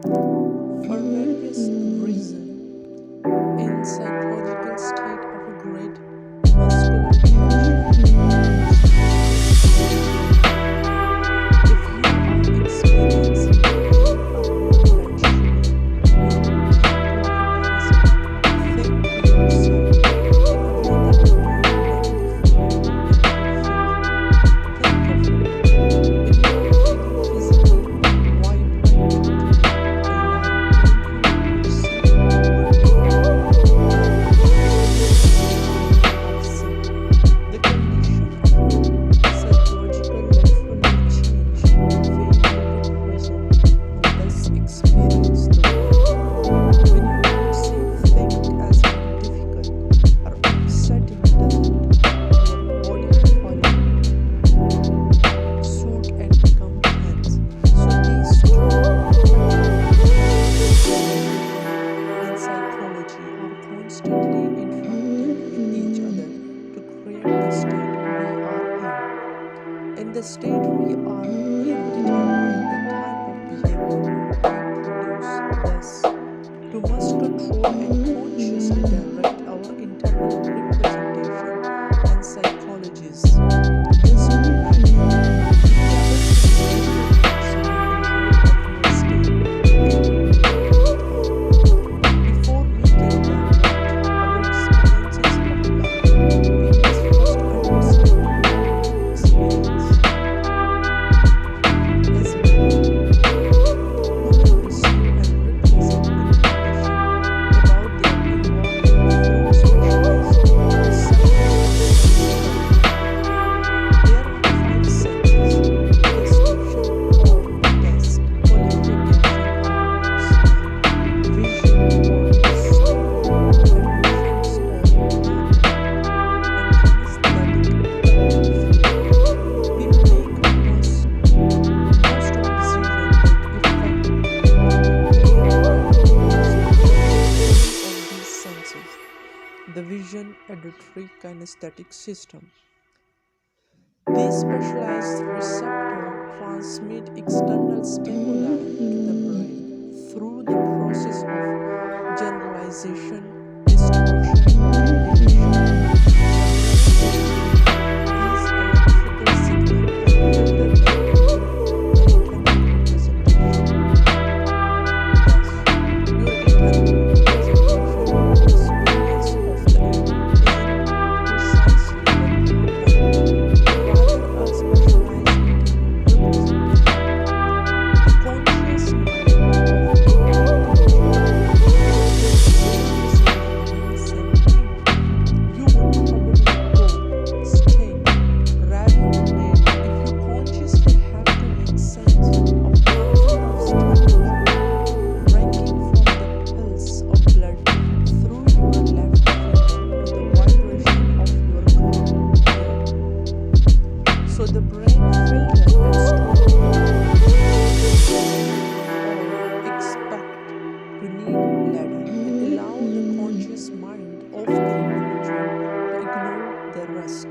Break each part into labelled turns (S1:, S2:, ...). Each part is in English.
S1: For various reasons, in psychological state of a great muscular tension or stress, if you are experiencing pain or low blood sugar, you will tend to represent, think to yourself in a way that you might never before remember feeling. Think of it. When you are feeling physically vibrant, alive, don't you perceive working opposite? The condition of your psychological literally change the way you represent and thus experience the world. When you perceive things as being difficult or upsetting, doesn't your body follow suit and become tense? So these two factors in psychology are constantly interacting with each other to create the state we are in. And the state we are in determine the type of behavior we produce. Thus, to must control and consciously direct our internal representation and psychologies. This will matter. Endeavor to be 100% in control of your state at any given time. Before we can direct our experiences of life, we must first understand how we experience as well. Who will receive and represent information about their environment through specialized receptive and sensitive media. There are five senses: perception or taste, olfactory or smell, vision or sight, emotions or feeling, and kinesthetic or feel. We make most of decisions that affect or impair our use of any of these senses. The vision, auditory, kinesthetic system. These specialized receptors transmit external stimuli to the brain through the process of generalization, distortion, and deletion. The brain then takes these electrical signals and filters them into an internal representation. Thus, your internal representation or experience of the event isn't precisely what happened, but rather a specialized internal representation. The conscious mind of any individual has various meanings and themes. You would probably go stake raving mad if you consciously had to make sense of thousands of stimuli ranging from the pulse of blood through your left finger to the vibration of your car gear. So the brain filter and store information or expect to need ladder and allow the conscious mind of the individual to ignore the rest.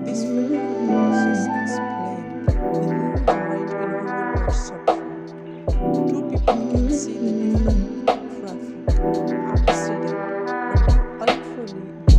S1: This filtering process explains the huge range in human perception. Two people can see the different traffic accident and give utterly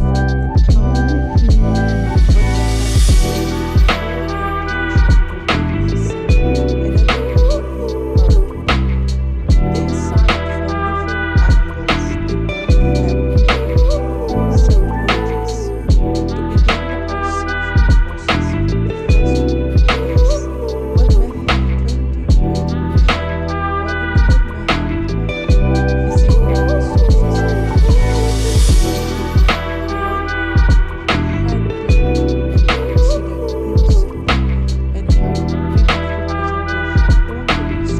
S1: different account. One may have paid more attention to what he said, another to what he heard. They saw it from different angles. They both have different psychologies. To begin the perception process from the first place, one may have 20 20 vision, while another may have poor physical resources and technology. One had been in an accident himself and had vivid representation already stored up.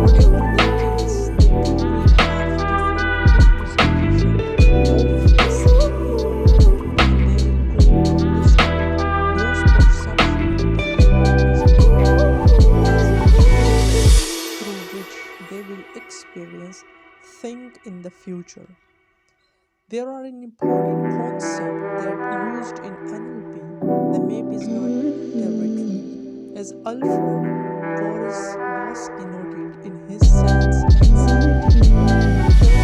S1: Whatever the case, the two will have different representation of the same event, and they will go on to store those perception internal representation as the filter through which they will experience think in the future. There are an important concept that used in NLP. The map is not territory. As Alfred Gorsberg Thomas denoted in his sense anxiety, holding an episode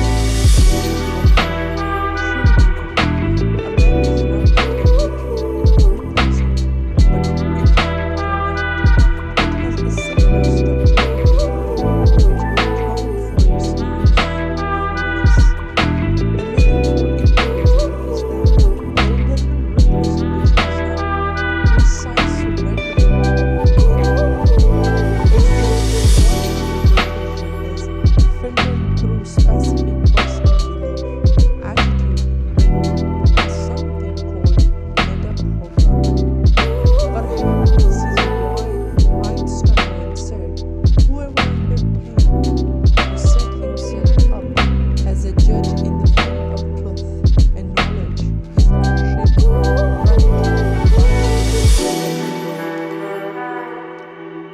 S1: of hope. Should we know? A map is not just a literal represent, but intellect. It has a similar structure to a paper, which account for its use fulness. The meaning for individual is that the internal representations have precise rendering of reality. It's just one interpretation is filtered through specific personal belief, attitude, value, and something called metaprogramming. Perhaps this is why Einstein once said, "Whoever under pain to set himself up as a judge in the field of truth and knowledge is unshakable, right, wise, and learned."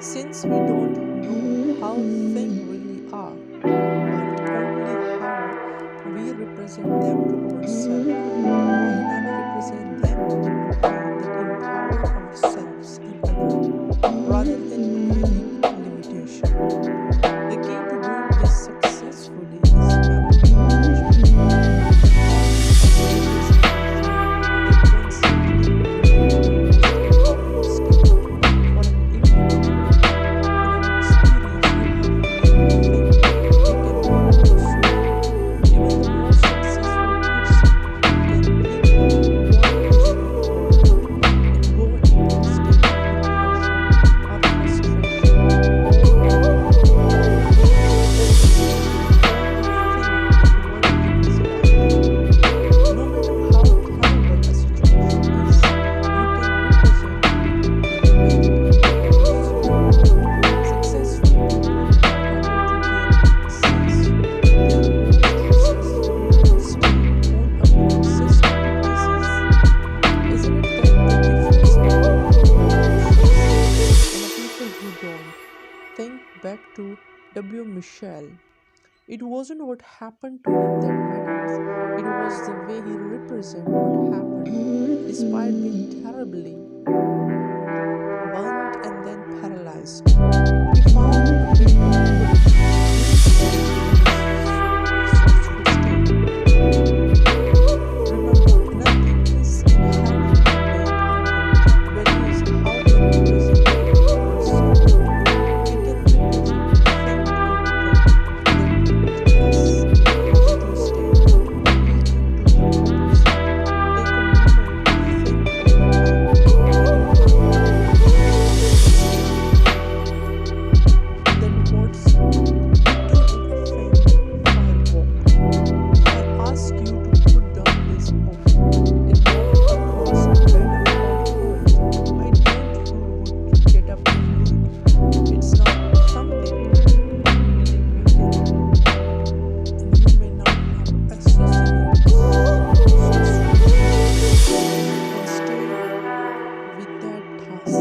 S1: Since we don't know how things really are, but only how we represent them to ourselves, why not represent them in a way that empower ourselves and others rather than creating limitation? The key to doing this successfully is memory management. The power of representation that can simply create the most empowering state for an individual. In an experience, you have to never think you can control the soul. Even the most successful person can think of what isn't working and go into a state of depression or frustration or overthink it working his life. No matter how terrible a situation is, you can represent it in a way that empowers you. Successful people are able to gain access to their most successful state on a consistent basis. Isn't it that the difference between people who succeed and the people who don't? Think back to W. Michel. It wasn't what happened to him that matters. It was the way he represented what happened, despite being terribly burned and then paralyzed. He found a way to put himself in this resourceful state. Remember, nothing is inherently bad or good. Value is how we represent it to ourselves. We can represent think in a way that puts us in a positive state, or we can do the opposite. Take a moment to think of a time when you have represented positively. Then what's you do in a family fire walk? If I ask you to put down this book and walk across a better hot earth, I doubt you would get up and do it. It's not something really you can do, and you may not have associates. So switch and stay with that task.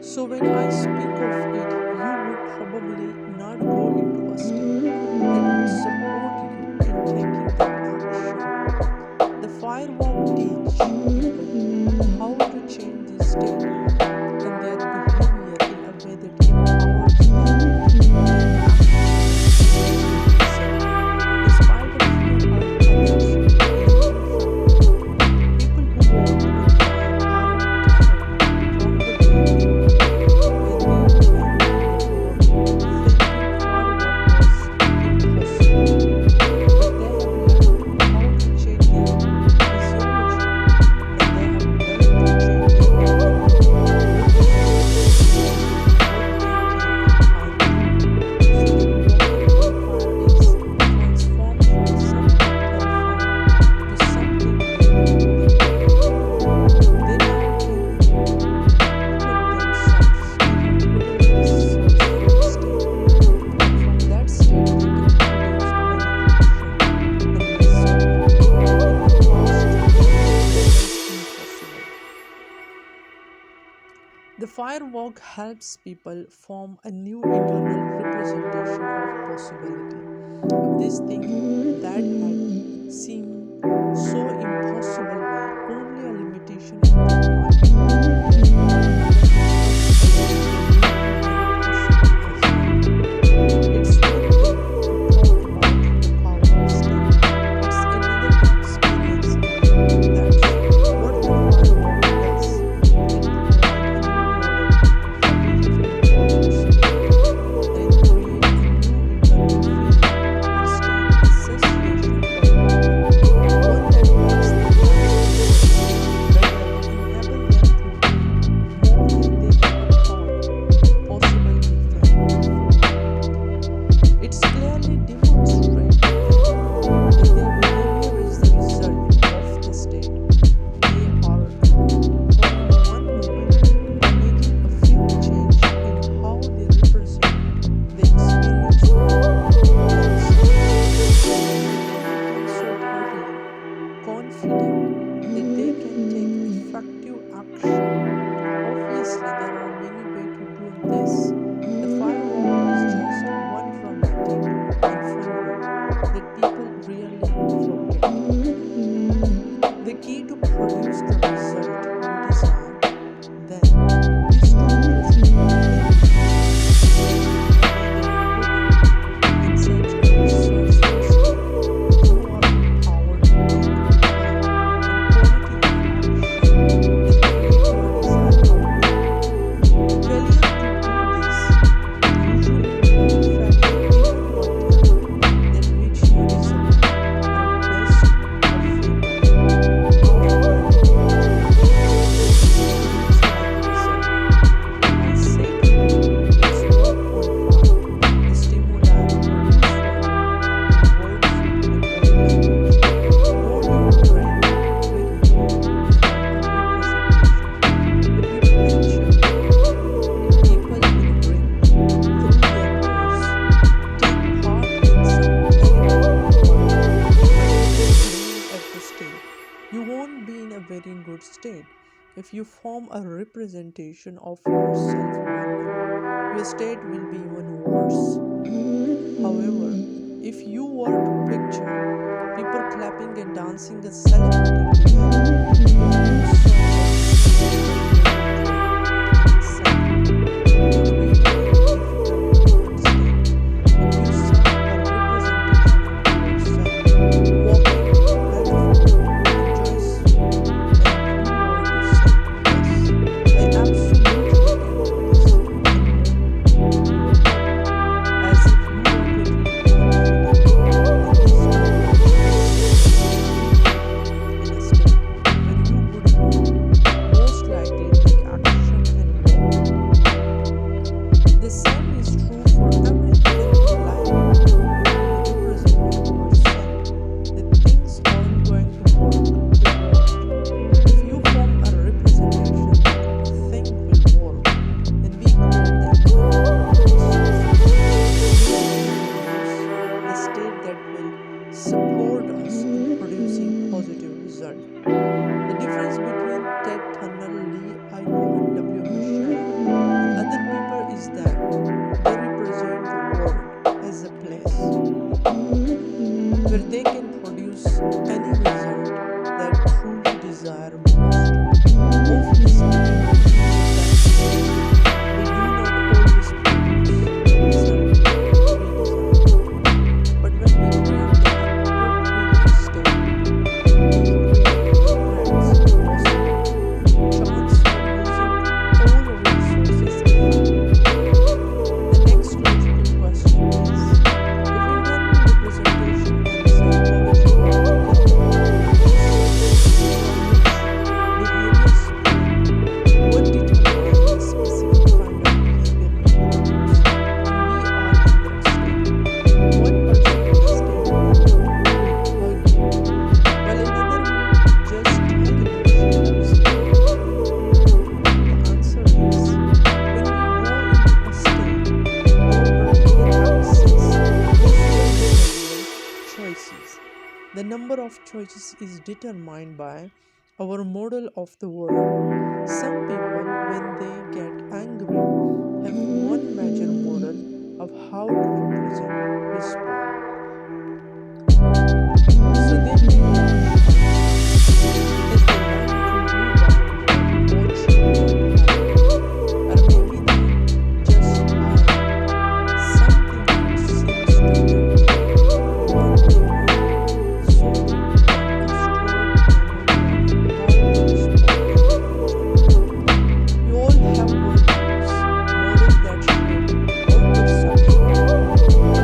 S1: So when I speak of it, you would probably not go into a state that would support you in taking that action. The firewalk teach people how to change this state and their behavior in a way that empowers them to take action and change themselves, despite the fear of others gleaning from them. People who walk on fire aren't different from the way people did when they came in the door thinking firewalk was impossible. But they have learned how to change their physiology, and they have learned to change their behavior beyond what they came in fire to. So that walking on fire is transformed from something terrifying to something bigger than them. They now can put themselves in a totally resourceful state, and from that state they can produce many action and result in the past to do what was impossible. The firewalk helps people form a new internal representation of possibility, of this thing that had seemed so impossible were only a limitation in their mind. Their world becomes possible when they if you form a representation of yourself only, your state will be even worse. However, if you were to picture people clapping and dancing and celebrating together, if you saw a scene where everyone would join and excite, it would be in a different state. If you saw a representation of yourself walking barefoot and joyful, and you were to say, "Yes, I absolutely can do this," and move forward, as if you were totally confident, then this would be a state of being in a state where you would most likely take action and walk. The same is true for everything in life. If you represented yourself that things aren't going to work, they won't. If you form a representation that a thing will work, then we create the environment of persuasion. We will produce the state that will support us in producing positive results. The difference between Ted Turner, Lee Ico, and W. Michelle and other people is that they represent the world as a place where they can produce any result they truly desire most. Obviously, in that state, we do not always produce the result we desire. But when we create the appropriate state, we create attracts possibility, chance for using all our resources effectively. The next logical question is, if internal representation and psychology work together in states from which behaviors spring, what determines the specific kind of behavior we produce when we are in that state? One person will stare at you and will hug you, while another will just tell you she loves you. The answer is, when we go into a state, our brain can access possible behavioral choices. The number of choices is determined by our model of the world. Some people, when they get angry, have one major model of how to represent respond. So they may laugh sharply, as they learn to do by watching what happened. Or maybe they just howl, something which seems to get them what they want, so they become a stored memory of how to respond in the future. We all have worldviews, models that shape our perception of the world. From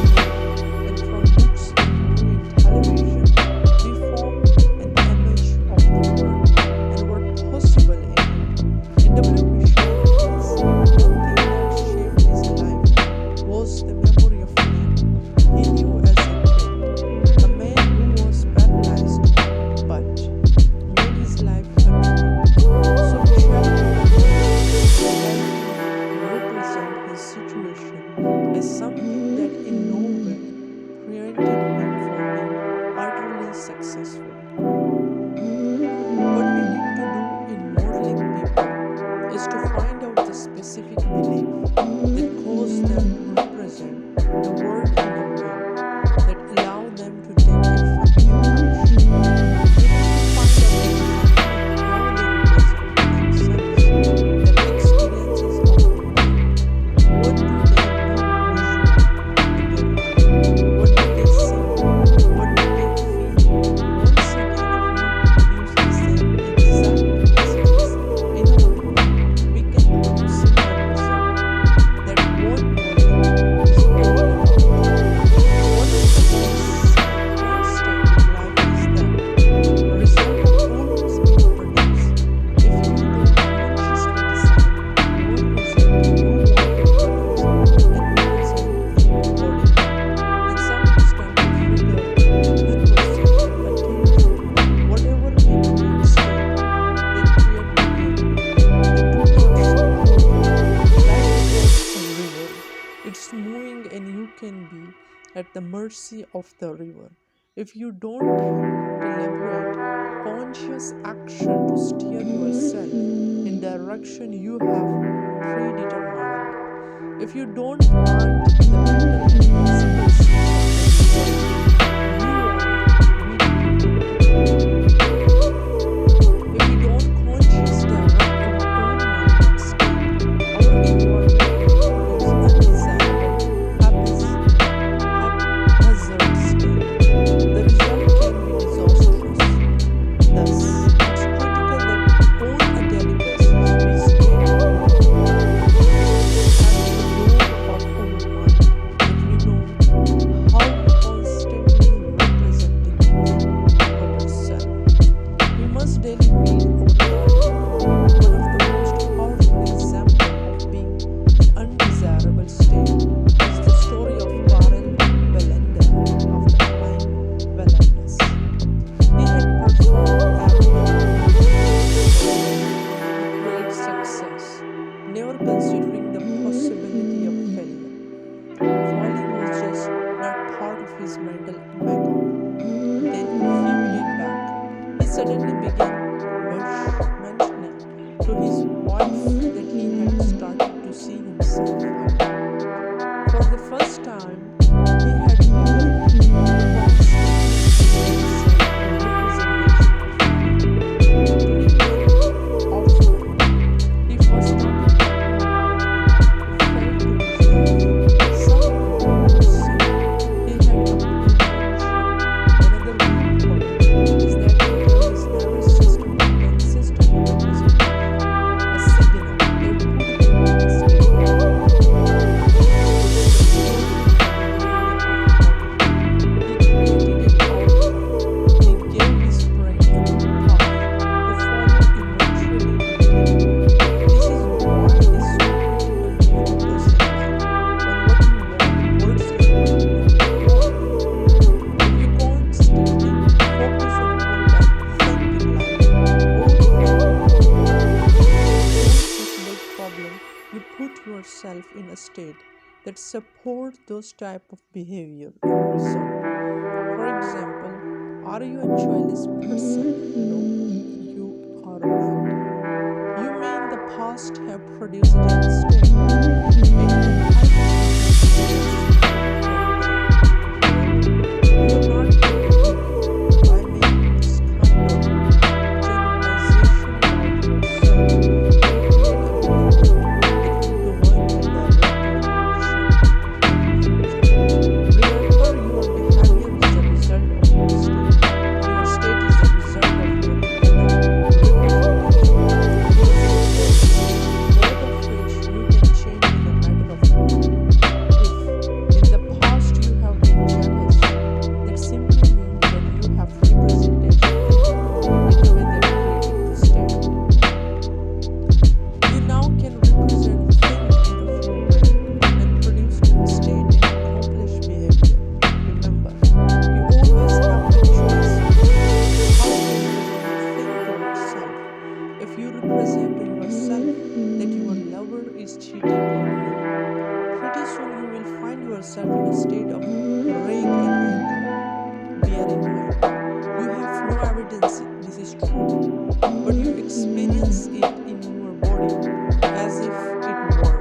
S1: media and from books and movie and television, we form an image of the world and what possible in it. And W. Michelle thinks one thing that shaped his life was the memory of man. He knew as a kid a man who was paralyzed but made his life a dream. So Michelle had a model that helped him represent his situation as something that in no way prevented him from being utterly successful. What we need to do in modeling people is to find out the specific belief that cause them to represent the world in a way that allow them to take effective action. We need to find out exactly how they represent themselves, their experiences of the world. What do they do visually in their mind? What do they say? What do they feel? Once again, if we produce the same exact messages in our world, we can produce similar results. That what modeling is all about. One of the most constant in life is that results are always being produced. If you don't consciously decide what result you want to produce and represent in your body, then some instant to trigger unperceived and continually whatever may create state, they create behavior. The truth is simple. Life is like a river. It's moving and you can be at the mercy of the river if you don't have deliberate conscious action to steer yourself in direction you have predetermined. If you don't plant the mental and physical seeds of the result you want, we will grow automatically. If we don't consciously direct our own mind and state, our environment will produce undesirable haphazard state. The result can be disastrous. Thus, it's critical that on a daily basis we stay at the door of our mind, that we know how we constantly representing within ourselves. We must daily read our diary. One of the most powerful examples of being in undesirable state is the story of Karel Belinda after applying wellness. He had performed every appointment with great success, never considering the possibility of failure. Falling was just not part of his mental makeup. Then, a few years back, he suddenly began mentioning to his wife that he had started to see himself again. For the first time, he had begun to constantly see himself in representation of light. During one afternoon, he first started talking about how he felt to his wife. Some would say he had a premonition. Another viewpoint is that he gave his nervous system a consistent representation, a signal that put him in a state of would support him in the behavior of falling. He created an outcome. He gave his brain a path to follow eventually to get there. This is why it is so critical to focus in life on what you want versus what you don't want. If you constantly focus on all bad things in life, all failure, all such big problem, you put yourself in a state that support those type of behavior and result. For example, are you a joyless person? No, you are not. You may in the past have produced a jealous state, and the type of behavior that stem from that. However, you are not going to heal by making this kind of generalization about yourself and create a belief that will govern and direct your action in future. Remember, your behavior is a result of your state, and your state is a result of your internal representation. Yours and theirs, both of which you can change in a matter of time. If in the past you have been jealous, that simply means that you have representation thinking in a way that created the state. You now can represent think in a flow way and produce that state in accomplished behavior. Remember, you always have the choice how you are going to think to yourself. If you represent to yourself that your lover is cheating on you, pretty soon you will find yourself in a state of rage and anger. Bear in mind, you have no evidence this is true, but you experience it in your body as if it were,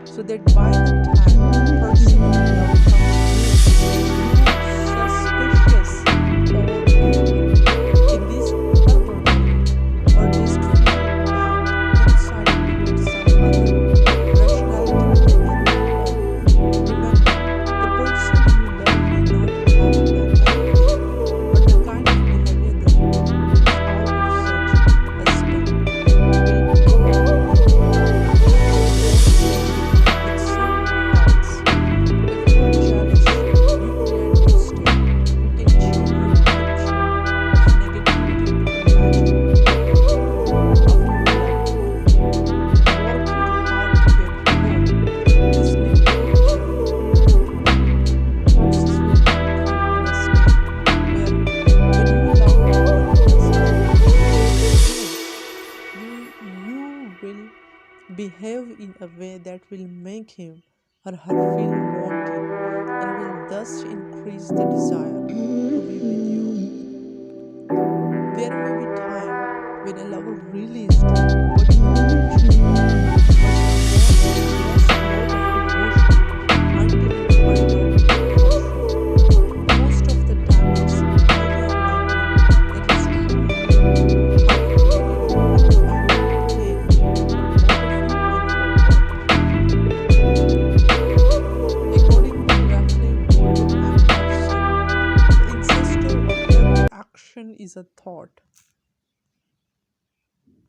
S1: so that by the time the person you love comes near, you suspicious or angry in this fervor moment, or just feel bad inside create some other rationality behind your own. Remember, the person you love may not have done anything, but the kind of behavior that you produce out of such a state will probably associate with someone else. If you are jealous, you create your state. You can change your picture of negativity to imagine a picture of your loved one working hard to get home. This new picture process will put you in a state where when your loved one does anything good, you will behave in a way that will make him or her feel wanted and will thus increase the desire to be with you. There may be is a thought.